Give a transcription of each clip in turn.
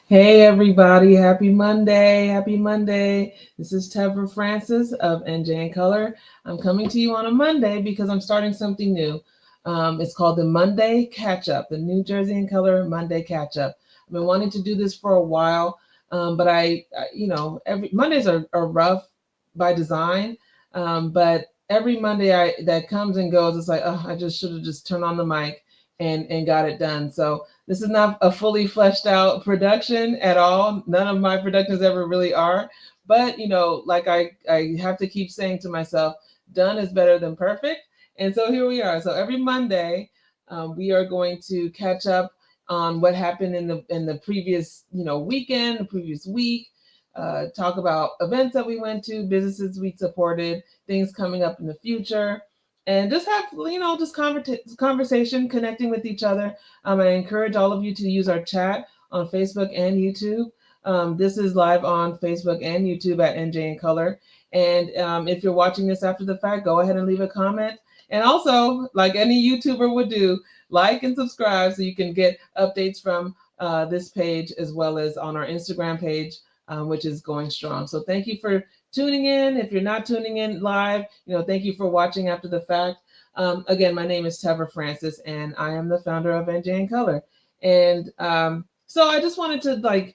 Hey everybody, happy Monday, happy Monday. This is Tevra Francis of NJ in Color. I'm coming to you on a Monday because I'm starting something new. It's called the Monday Catch Up, the New Jersey in Color Monday Catch Up. I've been wanting to do this for a while, but every Mondays are rough by design. But every Monday that comes and goes, it's like, oh, I just should have just turned on the mic and got it done. So this is not a fully fleshed out production at all. None of my productions ever really are. But like I have to keep saying to myself, done is better than perfect. And so here we are. So every Monday, we are going to catch up on what happened in the previous weekend, the previous week. Talk about events that we went to, businesses we supported, things coming up in the future, and just have just conversation, connecting with each other. I encourage all of you to use our chat on Facebook and YouTube. This is live on Facebook and YouTube at NJ in Color. And if you're watching this after the fact, go ahead and leave a comment. And also, like any YouTuber would do, like and subscribe so you can get updates from this page as well as on our Instagram page, which is going strong. So thank you for tuning in. If you're not tuning in live, thank you for watching after the fact. Again, my name is Tevra Francis, and I am the founder of NJ in Color. And so I just wanted to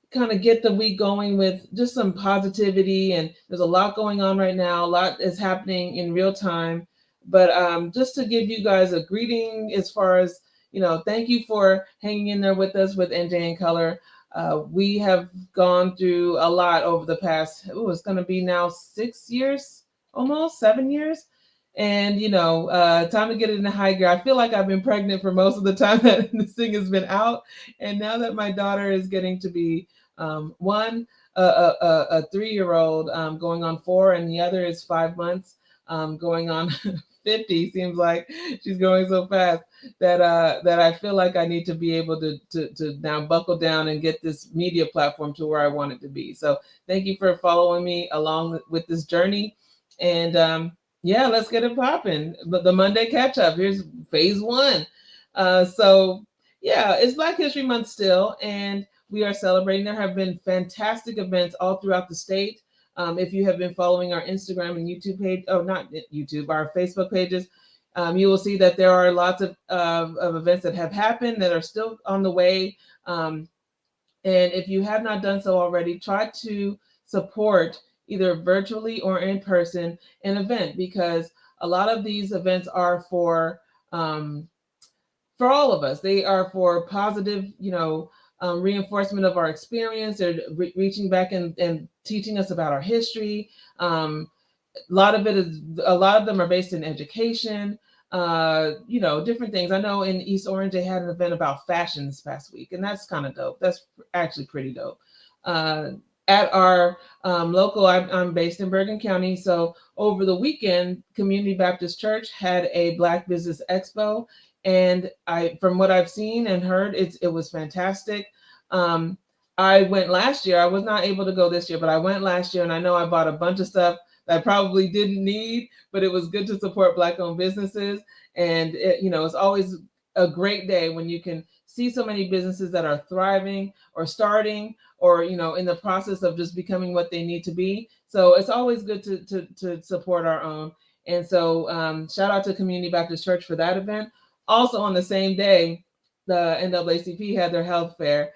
kind of get the week going with just some positivity. And there's a lot going on right now. A lot is happening in real time. But just to give you guys a greeting, as far as thank you for hanging in there with us with NJ in Color. We have gone through a lot over the past, it's going to be now 6 years, almost 7 years. And, time to get it in high gear. I feel like I've been pregnant for most of the time that this thing has been out. And now that my daughter is getting to be one, a 3-year-old going on 4, and the other is 5 months going on 50. Seems like she's going so fast that I feel like I need to be able to now buckle down and get this media platform to where I want it to be. So thank you for following me along with this journey. And yeah, let's get it popping. But the Monday catch up, here's phase one. So yeah, it's Black History Month still, and we are celebrating. There have been fantastic events all throughout the state. If you have been following our Instagram and YouTube page, oh, not YouTube, our Facebook pages, you will see that there are lots of events that have happened that are still on the way. And if you have not done so already, try to support either virtually or in person an event, because a lot of these events are for all of us. They are for positive, reinforcement of our experience. They're reaching back and teaching us about our history. A lot of them are based in education, different things. I know in East Orange they had an event about fashion this past week, and that's kind of dope. That's actually pretty dope. Uh, at our local, I'm based in Bergen County, so over the weekend, Community Baptist Church had a Black Business Expo, and from what I've seen and heard, it was fantastic. Um, I went last year. I was not able to go this year, but I went last year, and I know I bought a bunch of stuff that I probably didn't need, but it was good to support Black-owned businesses. And it's always a great day when you can see so many businesses that are thriving or starting or in the process of just becoming what they need to be. So it's always good to support our own. And so shout out to Community Baptist Church for that event. Also on the same day, the NAACP had their health fair,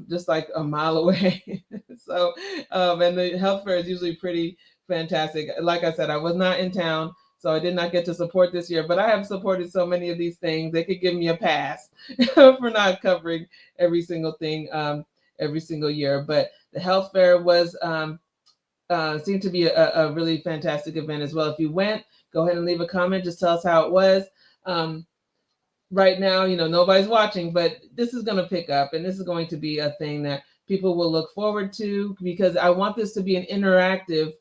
just like a mile away. So and the health fair is usually pretty fantastic. Like I said, I was not in town, so I did not get to support this year, but I have supported so many of these things. They could give me a pass for not covering every single thing every single year. But the health fair was seemed to be a really fantastic event as well. If you went, go ahead and leave a comment. Just tell us how it was. Right now, nobody's watching, but this is going to pick up, and this is going to be a thing that people will look forward to, because I want this to be an interactive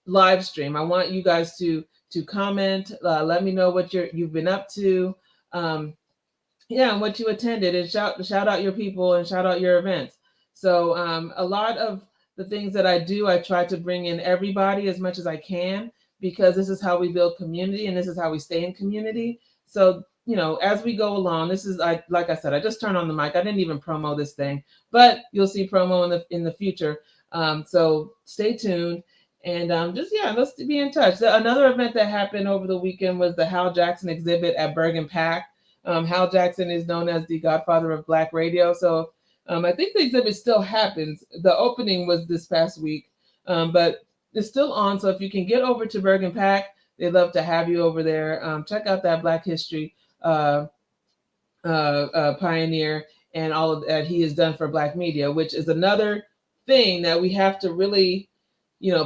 live stream. I want you guys to comment, let me know what you've been up to, yeah, and what you attended, and shout out your people and shout out your events. So a lot of the things that I do, I try to bring in everybody as much as I can, because this is how we build community and this is how we stay in community. So as we go along, this is like I said, I just turned on the mic. I didn't even promo this thing, but you'll see promo in the future. So stay tuned and just let's be in touch. Another event that happened over the weekend was the Hal Jackson exhibit at Bergen Pack. Hal Jackson is known as the godfather of Black radio. So I think the exhibit still happens. The opening was this past week, but it's still on. So if you can get over to Bergen Pack, they'd love to have you over there. Check out that Black history pioneer and all of that he has done for Black media, which is another thing that we have to really,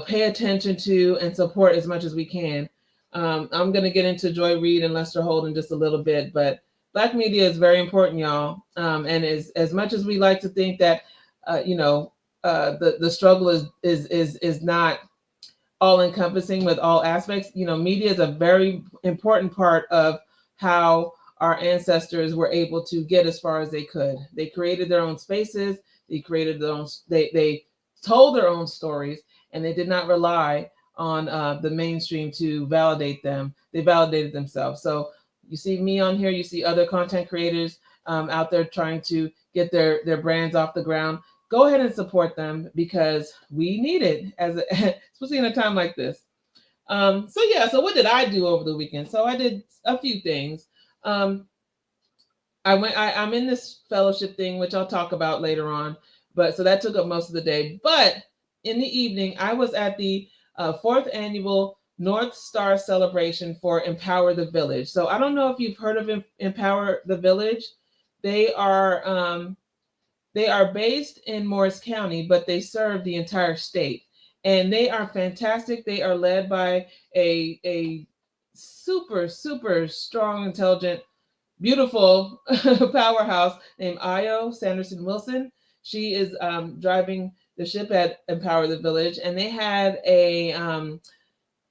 pay attention to and support as much as we can. I'm going to get into Joy Reid and Lester Holt in just a little bit, but Black media is very important, y'all. And as much as we like to think that, the struggle is not all encompassing with all aspects, media is a very important part of how our ancestors were able to get as far as they could. They created their own spaces. They created their own. They told their own stories, and they did not rely on the mainstream to validate them. They validated themselves. So you see me on here. You see other content creators out there trying to get their brands off the ground. Go ahead and support them because we need it, especially in a time like this. So what did I do over the weekend? So I did a few things. I'm in this fellowship thing, which I'll talk about later on. But so that took up most of the day. But in the evening, I was at the 4th annual North Star celebration for Empower the Village. So I don't know if you've heard of Empower the Village. They are based in Morris County, but they serve the entire state. And they are fantastic. They are led by a super, super strong, intelligent, beautiful powerhouse named Ayo Sanderson Wilson. She is driving the ship at Empower the Village. And they had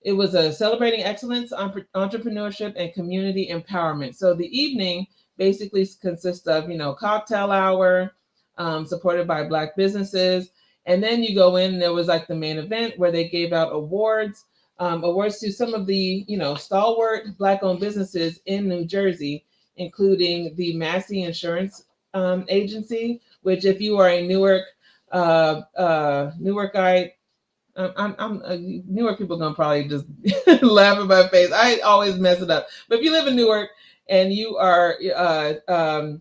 it was a celebrating excellence, entrepreneurship, and community empowerment. So the evening basically consists of, cocktail hour, supported by Black businesses. And then you go in, and there was like the main event where they gave out awards to some of the, stalwart Black-owned businesses in New Jersey, including the Massey Insurance Agency, which if you are a Newarkite, Newark people are gonna probably just laugh in my face. I always mess it up. But if you live in Newark and you are a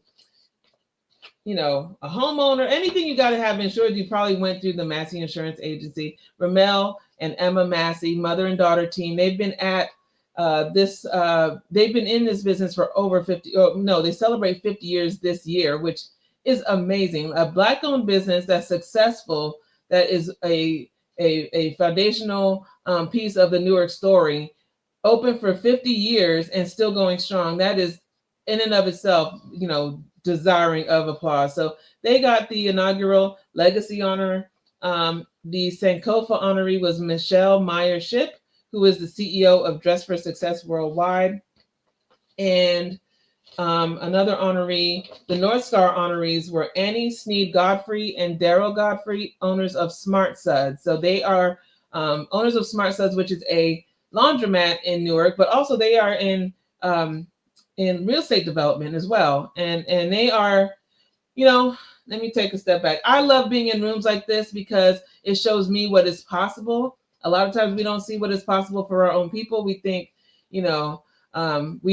homeowner, anything you got to have insured, you probably went through the Massey Insurance Agency. Ramel and Emma Massey, mother and daughter team, they've been at they've been in this business for over 50. They celebrate 50 years this year, which is amazing. A Black-owned business that's successful, that is a foundational piece of the Newark story, open for 50 years and still going strong. That is in and of itself, desiring of applause. So they got the inaugural legacy honor. The Sankofa honoree was Michelle Meyer Ship, who is the CEO of Dress for Success Worldwide. And another honoree, the North Star honorees were Annie Sneed Godfrey and Daryl Godfrey, owners of Smart Suds. So they are owners of Smart Suds, which is a laundromat in Newark, but also they are in real estate development as well. And they are, let me take a step back. I love being in rooms like this because it shows me what is possible. A lot of times we don't see what is possible for our own people. We think, we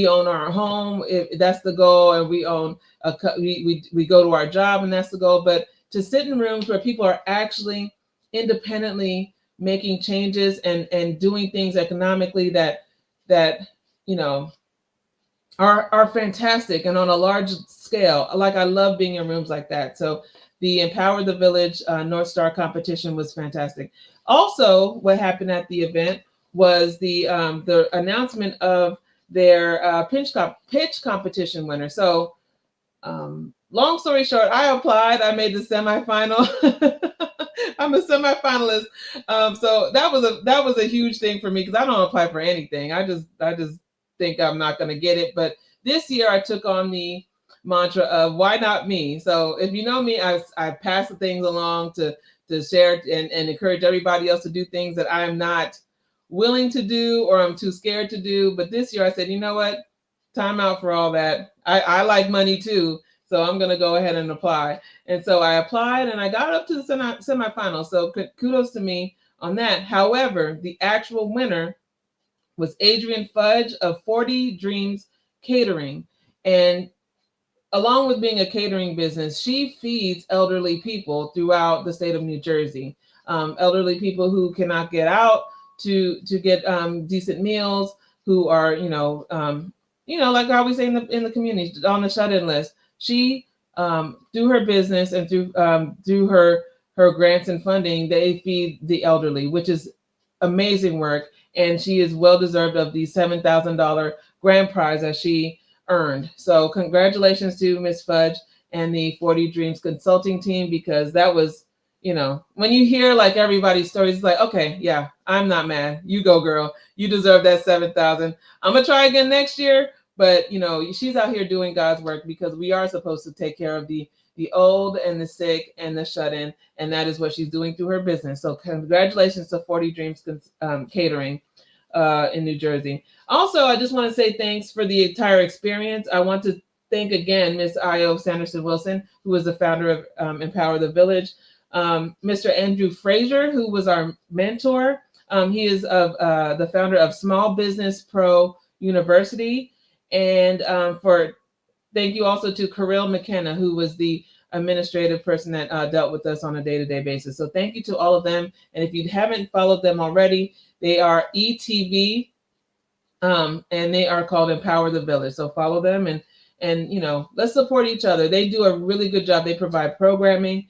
own our home, if that's the goal, and we own we go to our job and that's the goal. But to sit in rooms where people are actually independently making changes and doing things economically that are fantastic and on a large scale. Like, I love being in rooms like that. So the Empower the Village North Star competition was fantastic. Also, what happened at the event was the announcement of their pitch competition winner. So long story short, I applied. I made the semifinal. I'm a semifinalist. So that was a huge thing for me because I don't apply for anything. I just think I'm not going to get it. But this year I took on the mantra of why not me? So if you know me, I pass the things along to share and encourage everybody else to do things that I'm not willing to do or I'm too scared to do. But this year I said, you know what? time out for all that. I like money too, so I'm gonna go ahead and apply. And so I applied and I got up to the semifinals. So kudos to me on that. However, the actual winner was Adrienne Fudge of 40 Dreams Catering. And along with being a catering business, she feeds elderly people throughout the state of New Jersey. Elderly people who cannot get out to get decent meals, who are like I always say in the community on the shut-in list. She through her business and through her grants and funding, they feed the elderly, which is amazing work. And she is well deserved of the $7,000 grand prize that she earned. So congratulations to Miss Fudge and the 40 Dreams consulting team, because that was, when you hear like everybody's stories, it's like, okay, yeah, I'm not mad. You go, girl. You deserve that 7,000. I'm gonna try again next year, but she's out here doing God's work, because we are supposed to take care of the old and the sick and the shut-in, and that is what she's doing through her business. So congratulations to 40 Dreams Catering in New Jersey. Also, I just want to say thanks for the entire experience. I want to thank again Ms. Io Sanderson Wilson, who is the founder of Empower the Village. Mr. Andrew Frazier, who was our mentor. He is the founder of Small Business Pro University. And thank you also to Kirill McKenna, who was the administrative person that dealt with us on a day-to-day basis. So thank you to all of them. And if you haven't followed them already, they are ETV, and they are called Empower the Village. So follow them and let's support each other. They do a really good job. They provide programming,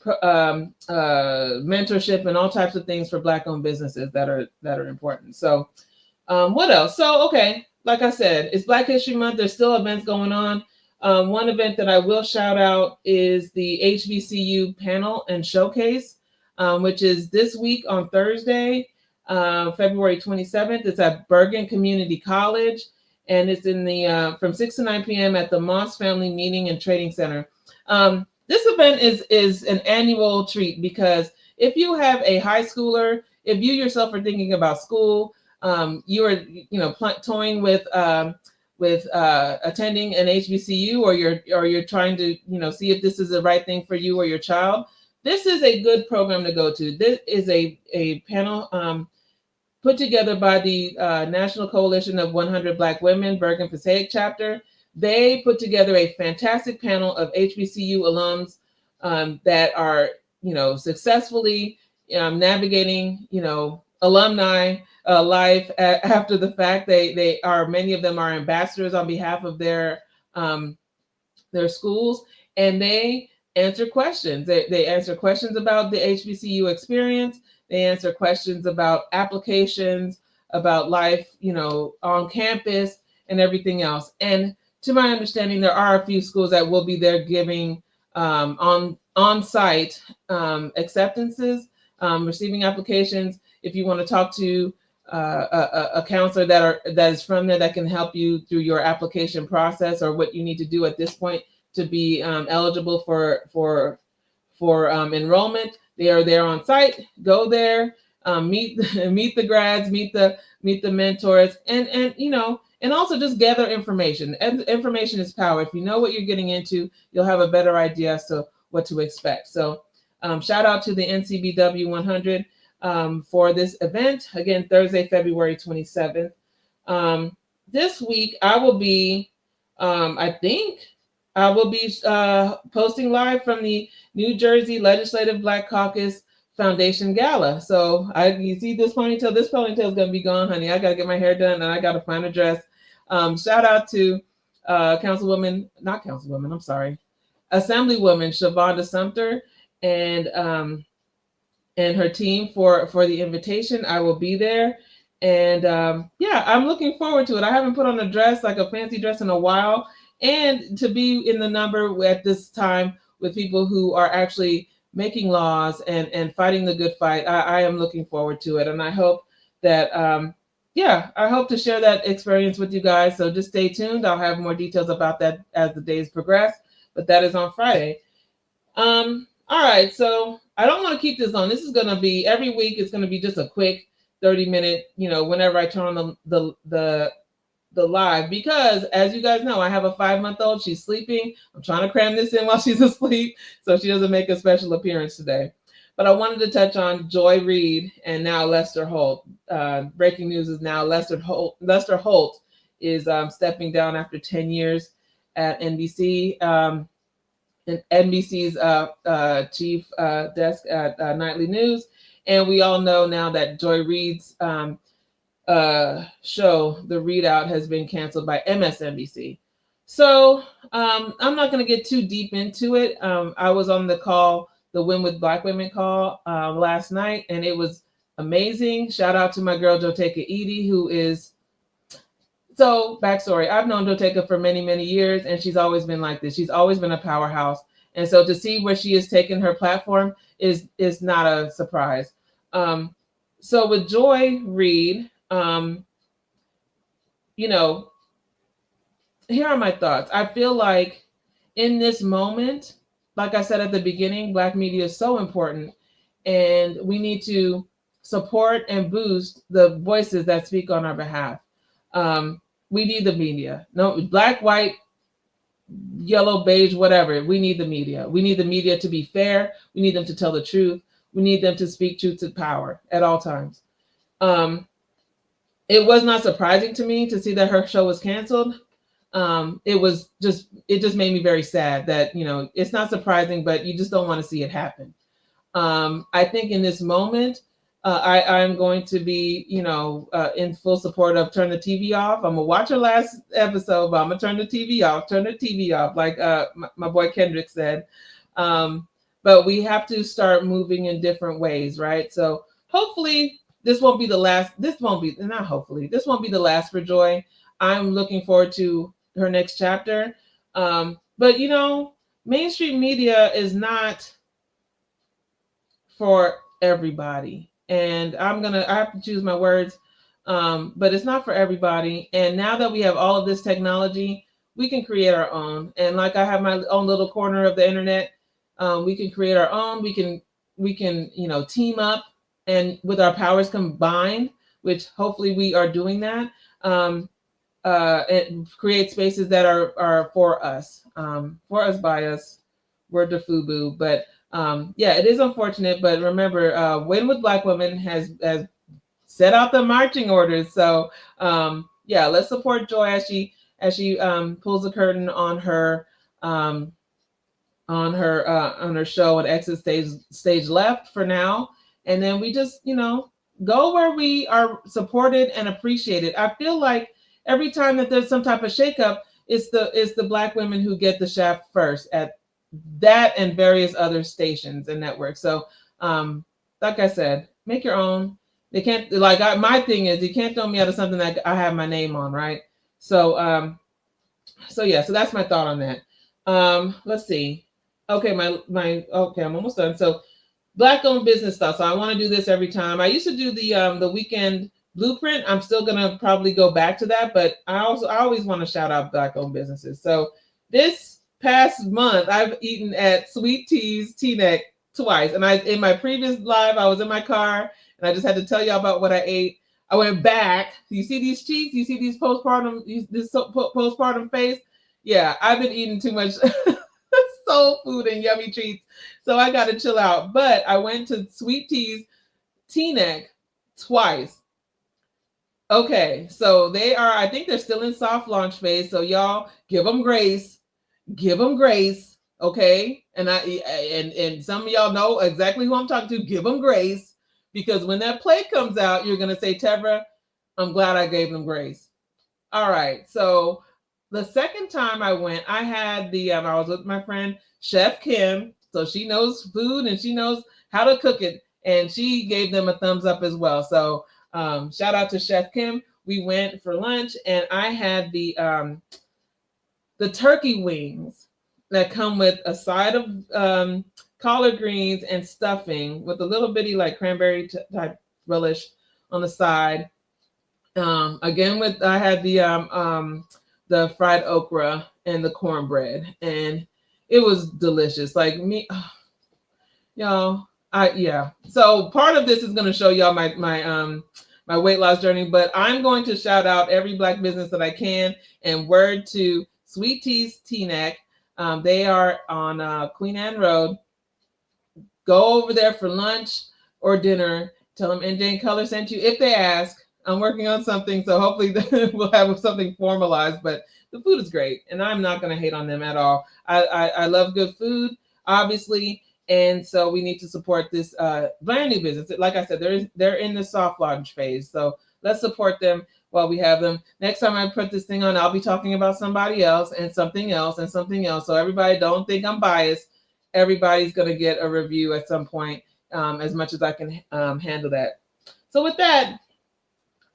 mentorship, and all types of things for Black-owned businesses that are important. So what else? So, okay, like I said, it's Black History Month. There's still events going on. One event that I will shout out is the HBCU panel and showcase, which is this week on Thursday, February 27th. It's at Bergen Community College, and it's in the from 6 to 9 p.m. at the Moss Family Meeting and Trading Center. This event is an annual treat, because if you have a high schooler, if you yourself are thinking about school, you are toying with attending an HBCU, or you're trying to see if this is the right thing for you or your child, this is a good program to go to. This is a panel put together by the National Coalition of 100 Black Women, Bergen Passaic chapter. They put together a fantastic panel of HBCU alums that are, successfully navigating, alumni life after the fact. They are, many of them are ambassadors on behalf of their schools, and they answer questions. They answer questions about the HBCU experience. They answer questions about applications, about life, on campus and everything else. And to my understanding, there are a few schools that will be there giving on-site acceptances, receiving applications. If you want to talk to a counselor that is from there that can help you through your application process, or what you need to do at this point to be eligible for enrollment, they are there on site. Go there, meet the grads, meet the mentors, and also just gather information. And information is power. If you know what you're getting into, you'll have a better idea as to what to expect. So shout out to the NCBW 100 for this event. Again, Thursday, February 27th. This week, I will be, posting live from the New Jersey Legislative Black Caucus Foundation Gala. So you see this ponytail is going to be gone, honey. I got to get my hair done, and I got to find a dress. Shout out to Assemblywoman Shavonda Sumter and her team for the invitation. I will be there. And I'm looking forward to it. I haven't put on a dress, like a fancy dress, in a while. And to be in the number at this time with people who are actually making laws and fighting the good fight, I am looking forward to it. And I hope that, I hope to share that experience with you guys. So just stay tuned. I'll have more details about that as the days progress, but that is on Friday. All right, so I don't want to keep this on. This is going to be every week. It's going to be just a quick 30-minute, whenever I turn on the the live because, as you guys know, I have a 5-month-old. She's sleeping. I'm trying to cram this in while she's asleep so she doesn't make a special appearance today. But I wanted to touch on Joy Reid and now Lester Holt. Breaking news is now Lester Holt is stepping down after 10 years at NBC. And NBC's chief desk at Nightly News. And we all know now that Joy Reid's show, The ReidOut, has been canceled by MSNBC. So I'm not going to get too deep into it. I was on the call, the Win with Black Women call last night, and it was amazing. Shout out to my girl, Joteka Edie, who is, so backstory, I've known Joteka for many, many years, and she's always been like this. She's always been a powerhouse. And so to see where she has taken her platform is not a surprise. So with Joy Reid, you know, here are my thoughts. I feel like in this moment, like I said at the beginning, Black media is so important, and we need to support and boost the voices that speak on our behalf. We need the media. No, black, white, yellow, beige, whatever. We need the media. We need the media to be fair. We need them to tell the truth. We need them to speak truth to power at all times. It was not surprising to me to see that her show was canceled. It just made me very sad that, you know, it's not surprising, but you just don't want to see it happen. I think in this moment, I'm going to be, you know, in full support of turn the TV off. I'm gonna watch her last episode, but I'm gonna turn the TV off, like my boy Kendrick said. But we have to start moving in different ways, right? So hopefully this won't be the last. This won't be the last for Joy. I'm looking forward to her next chapter. But you know, mainstream media is not for everybody. And I have to choose my words, but it's not for everybody. And now that we have all of this technology, we can create our own. And like I have my own little corner of the internet, we can create our own. We can, you know, team up and with our powers combined, which hopefully we are doing that, and create spaces that are for us, by us. Word to FUBU, but yeah, it is unfortunate, but remember, Win with Black Women has set out the marching orders. So yeah, let's support Joy as she pulls the curtain on her show and exit stage left for now, and then we just, you know, go where we are supported and appreciated. I feel like every time that there's some type of shakeup, it's the Black women who get the shaft first at that and various other stations and networks. So like I said, make your own. They can't, my thing is, you can't throw me out of something that I have my name on, right? So so yeah, so that's my thought on that. Let's see. Okay, okay, I'm almost done. So Black owned business stuff. So I want to do this every time. I used to do the weekend blueprint. I'm still gonna probably go back to that, but I always want to shout out Black owned businesses. So this past month, I've eaten at Sweet Tea's Teaneck twice. And in my previous live, I was in my car and I just had to tell y'all about what I ate. I went back. You see these cheeks? You see these postpartum face? Yeah, I've been eating too much soul food and yummy treats. So I got to chill out. But I went to Sweet Tea's Teaneck twice. Okay, so I think they're still in soft launch phase. So y'all give them grace. Give them grace, okay? And and some of y'all know exactly who I'm talking to. Give them grace, because when that plate comes out, you're gonna say, Tevra, I'm glad I gave them grace. All right. So the second time I went, I had I was with my friend Chef Kim, so she knows food and she knows how to cook it, and she gave them a thumbs up as well. So shout out to Chef Kim. We went for lunch, and I had the turkey wings that come with a side of collard greens and stuffing with a little bitty like cranberry type relish on the side. Again, I had the fried okra and the cornbread, and it was delicious. Like me, y'all. Yeah. So part of this is going to show y'all my my weight loss journey. But I'm going to shout out every Black business that I can, and word to Sweet Tea's Teaneck. They are on Queen Anne Road. Go over there for lunch or dinner. Tell them NJ in Color sent you. If they ask, I'm working on something, so hopefully we'll have something formalized. But the food is great, and I'm not going to hate on them at all. I love good food, obviously, and so we need to support this brand new business. Like I said, they're in the soft launch phase, so let's support them while we have them. Next time I put this thing on, I'll be talking about somebody else and something else and something else. So everybody, don't think I'm biased. Everybody's going to get a review at some point, as much as I can handle that. So with that,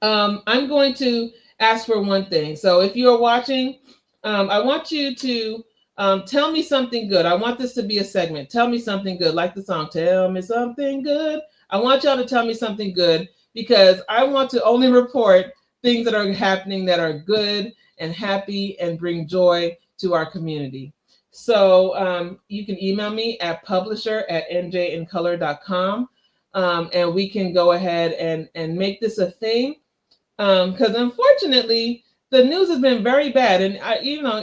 I'm going to ask for one thing. So if you are watching, I want you to tell me something good. I want this to be a segment. Tell me something good, like the song, Tell Me Something Good. I want y'all to tell me something good, because I want to only report things that are happening that are good and happy and bring joy to our community. So you can email me at publisher@njincolor.com, and we can go ahead and make this a thing. Because unfortunately, the news has been very bad. And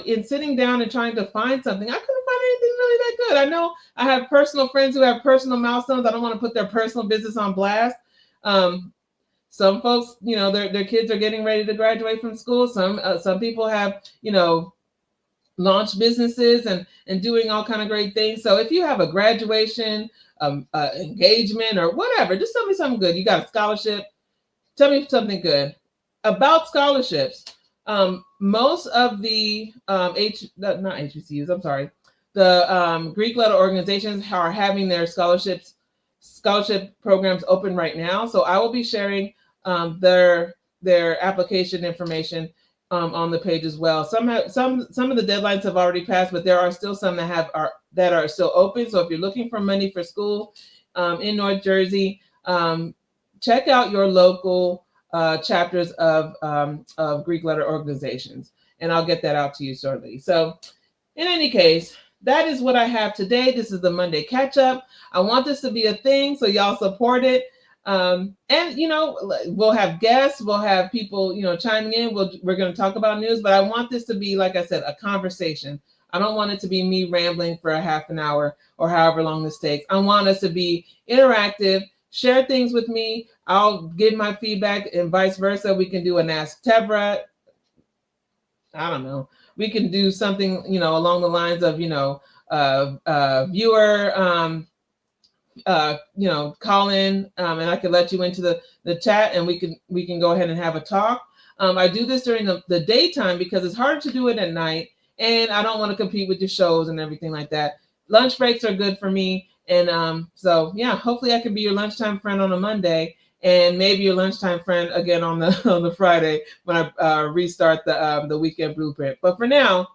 in sitting down and trying to find something, I couldn't find anything really that good. I know I have personal friends who have personal milestones. I don't want to put their personal business on blast. Some folks, their kids are getting ready to graduate from school. Some people have, launched businesses and doing all kind of great things. So if you have a graduation, engagement, or whatever, just tell me something good. You got a scholarship, tell me something good. About scholarships, most of the not HBCUs, I'm sorry, the Greek letter organizations are having their scholarship programs open right now. So I will be sharing their application information on the page as well. Some of the deadlines have already passed, but there are still some that are still open. So if you're looking for money for school in North Jersey, check out your local chapters of Greek letter organizations, and I'll get that out to you shortly. So in any case, that is what I have today. This is the Monday catch up. I want this to be a thing, so y'all support it. And we'll have guests, we'll have people, chiming in. We're going to talk about news, but I want this to be, like I said, a conversation. I don't want it to be me rambling for a half an hour or however long this takes. I want us to be interactive. Share things with me. I'll give my feedback, and vice versa. We can do an Ask Tevra. I don't know. We can do something, along the lines of, viewer, call in, and I can let you into the chat, and we can go ahead and have a talk. I do this during the daytime because it's harder to do it at night, and I don't want to compete with your shows and everything like that. Lunch breaks are good for me. And so, yeah, hopefully I can be your lunchtime friend on a Monday, and maybe your lunchtime friend again on the Friday when I restart the weekend blueprint. But for now,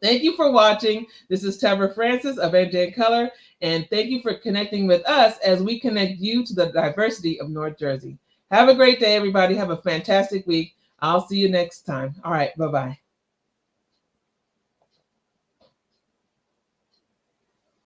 thank you for watching. This is Tevra Francis of NJ in Color, and thank you for connecting with us as we connect you to the diversity of North Jersey. Have a great day, everybody. Have a fantastic week. I'll see you next time. All right, bye-bye.